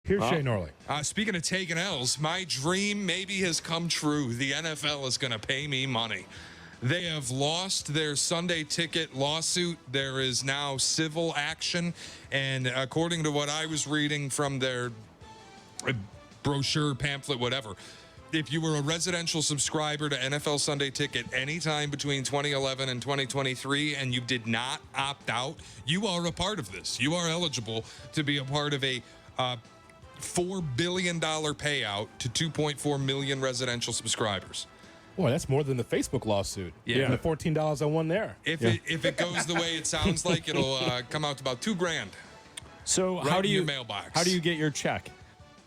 Here's Shay Norley. Speaking of taking L's, my dream maybe has come true. The NFL is going to pay me money. They have lost their Sunday ticket lawsuit. There is now civil action. And according to what I was reading from their brochure, pamphlet, whatever, if you were a residential subscriber to NFL Sunday Ticket anytime between 2011 and 2023 and you did not opt out, you are a part of this. You are eligible to be a part of a $4 billion payout to 2.4 million residential subscribers. Boy, that's more than the Facebook lawsuit. Yeah. And the $14 I won there. If it goes the way it sounds like, it'll come out to about $2,000. So Right how do in you your mailbox. How do you get your check?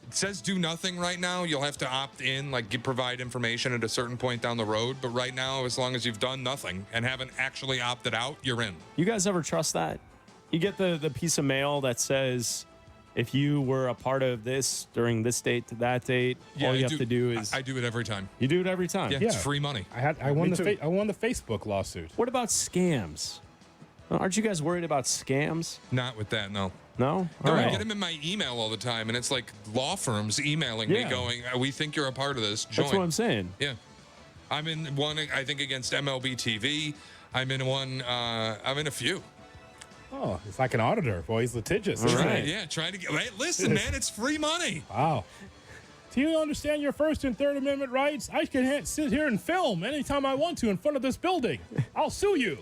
It says do nothing right now. You'll have to opt in, provide information at a certain point down the road. But right now, as long as you've done nothing and haven't actually opted out, you're in. You guys ever trust that? You get the piece of mail that says, if you were a part of this during this date to that date, all you have to do is... I do it every time. You do it every time? Yeah, it's free money. I won the Facebook lawsuit. What about scams? Aren't you guys worried about scams? Not with that, no. No? No, All I right. get them in my email all the time, and it's like law firms emailing me going, we think you're a part of this. Join. That's what I'm saying. Yeah. I'm in one, I think, against MLB TV. I'm in one, I'm in a few. Oh, it's like an auditor. Boy, he's litigious. All right. Yeah, trying to get, hey, listen, man, it's free money. Wow. Do you understand your First and Third Amendment rights? I can sit here and film anytime I want to in front of this building. I'll sue you.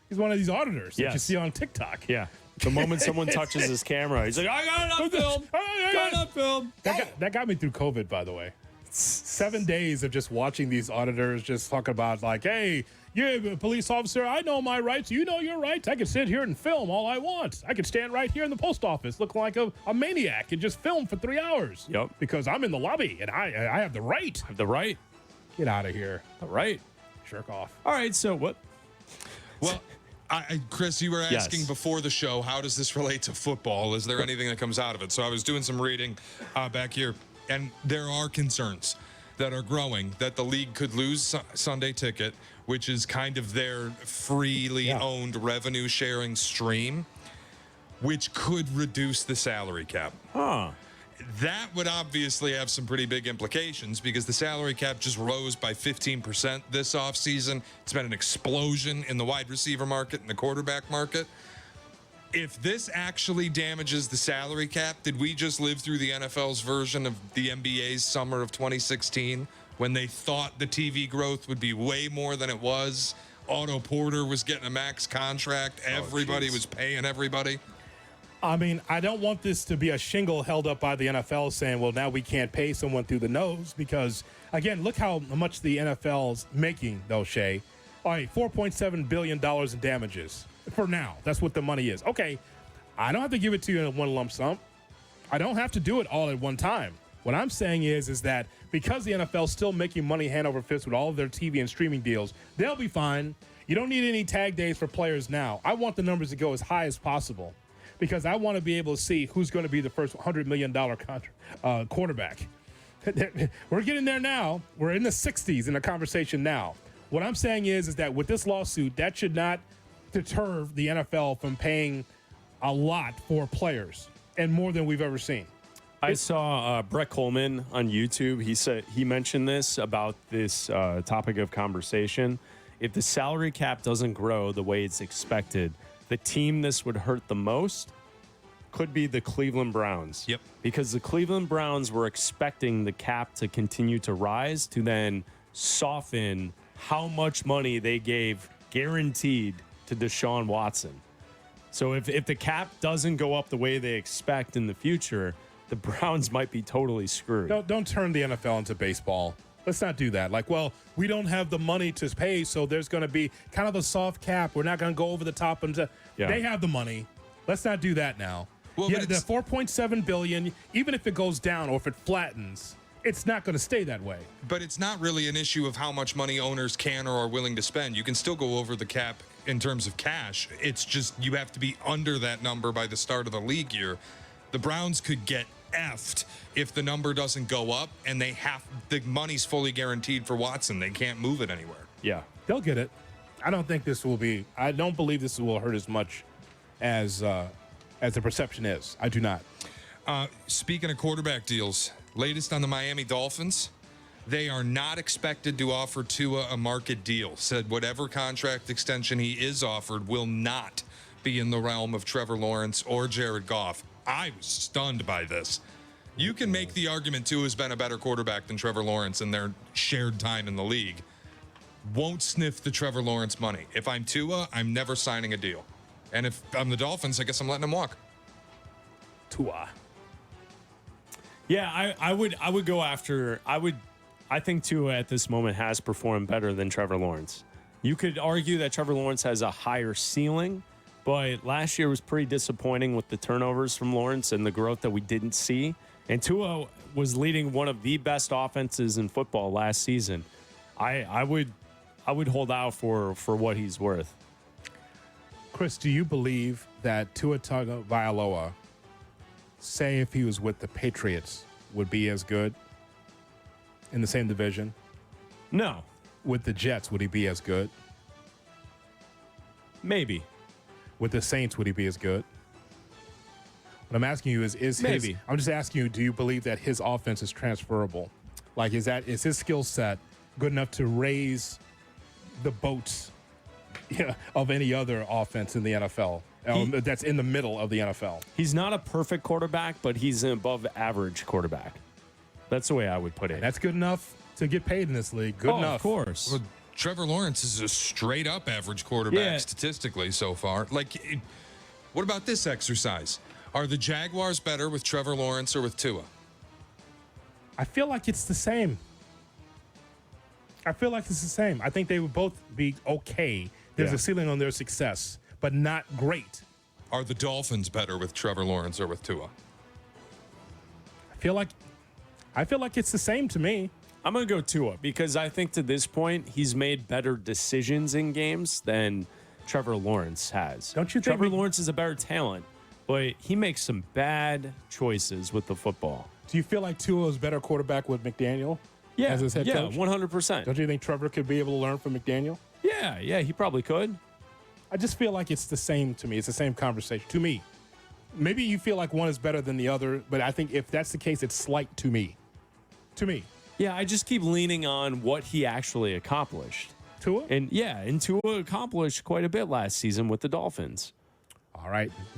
He's one of these auditors that you see on TikTok. Yeah. The moment someone touches his camera, he's like, I got it on film. Got it on film. That got me through COVID, by the way. 7 days of just watching these auditors just talk about like, hey, you're a police officer. I know my rights. You know your rights. I can sit here and film all I want. I could stand right here in the post office looking like a maniac and just film for 3 hours. Yep. Because I'm in the lobby and I have the right. Have the right. Get out of here. The right. Jerk off. All right, so what? Well, Chris, you were asking before the show, how does this relate to football? Is there anything that comes out of it? So I was doing some reading back here, and there are concerns that are growing that the league could lose Sunday Ticket, which is kind of their freely owned revenue sharing stream, which could reduce the salary cap. Huh. That would obviously have some pretty big implications because the salary cap just rose by 15% this offseason. It's been an explosion in the wide receiver market and the quarterback market. If this actually damages the salary cap, did we just live through the NFL's version of the NBA's summer of 2016 when they thought the TV growth would be way more than it was? Otto Porter was getting a max contract. Everybody was paying everybody. I mean, I don't want this to be a shingle held up by the NFL saying, well, now we can't pay someone through the nose because, again, look how much the NFL's making, though, Shay. All right, $4.7 billion in damages for now. That's what the money is. Okay, I don't have to give it to you in one lump sum. I don't have to do it all at one time. What I'm saying is that because the NFL's still making money hand over fist with all of their TV and streaming deals, they'll be fine. You don't need any tag days for players now. I want the numbers to go as high as possible, because I want to be able to see who's going to be the first $100 million quarterback. We're getting there now. We're in the 60s in the conversation now. What I'm saying is that with this lawsuit, that should not deter the NFL from paying a lot for players and more than we've ever seen. I saw Brett Coleman on YouTube. He mentioned this about this topic of conversation. If the salary cap doesn't grow the way it's expected, the team this would hurt the most could be the Cleveland Browns. Yep. Because the Cleveland Browns were expecting the cap to continue to rise to then soften how much money they gave guaranteed to Deshaun Watson. So if the cap doesn't go up the way they expect in the future, the Browns might be totally screwed. Don't turn the NFL into baseball. Let's not do that. Like, well, we don't have the money to pay, so there's going to be kind of a soft cap. We're not going to go over the top. They have the money. Let's not do that now. Well, the $4.7 billion, even if it goes down or if it flattens, it's not going to stay that way. But it's not really an issue of how much money owners can or are willing to spend. You can still go over the cap in terms of cash. It's just you have to be under that number by the start of the league year. The Browns could get effed if the number doesn't go up, and the money's fully guaranteed for Watson. They can't move it anywhere. Yeah. They'll get it. I don't believe this will hurt as much as the perception is. I do not. Speaking of quarterback deals, latest on the Miami Dolphins. They are not expected to offer Tua a market deal. Said whatever contract extension he is offered will not be in the realm of Trevor Lawrence or Jared Goff. I was stunned by this. You can make the argument Tua has been a better quarterback than Trevor Lawrence in their shared time in the league. Won't sniff the Trevor Lawrence money. If I'm Tua, I'm never signing a deal. And if I'm the Dolphins, I guess I'm letting him walk. Tua. Yeah, I would go after. I think Tua at this moment has performed better than Trevor Lawrence. You could argue that Trevor Lawrence has a higher ceiling, but last year was pretty disappointing with the turnovers from Lawrence and the growth that we didn't see. And Tua was leading one of the best offenses in football last season. I would hold out for what he's worth. Chris, do you believe that Tua Tagovailoa, say if he was with the Patriots, would be as good in the same division? No. With the Jets, would he be as good? Maybe. With the Saints, would he be as good? What I'm asking you is maybe. I'm just asking you, do you believe that his offense is transferable? Like, is his skill set good enough to raise the boats of any other offense in the NFL that's in the middle of the NFL? He's not a perfect quarterback, but he's an above average quarterback. That's the way I would put it. That's good enough to get paid in this league. Good enough. Of course. Well, Trevor Lawrence is a straight up average quarterback statistically so far. Like, what about this exercise? Are the Jaguars better with Trevor Lawrence or with Tua? I feel like it's the same. I think they would both be okay. There's a ceiling on their success, but not great. Are the Dolphins better with Trevor Lawrence or with Tua? I feel like it's the same to me. I'm going to go Tua because I think to this point, he's made better decisions in games than Trevor Lawrence has. Don't you think Trevor Lawrence is a better talent, but he makes some bad choices with the football. Do you feel like Tua is a better quarterback with McDaniel as his head coach? 100%. Don't you think Trevor could be able to learn from McDaniel? Yeah, he probably could. I just feel like it's the same to me. It's the same conversation to me. Maybe you feel like one is better than the other, but I think if that's the case, it's slight to me. Yeah, I just keep leaning on what he actually accomplished. Tua? And Tua accomplished quite a bit last season with the Dolphins. All right.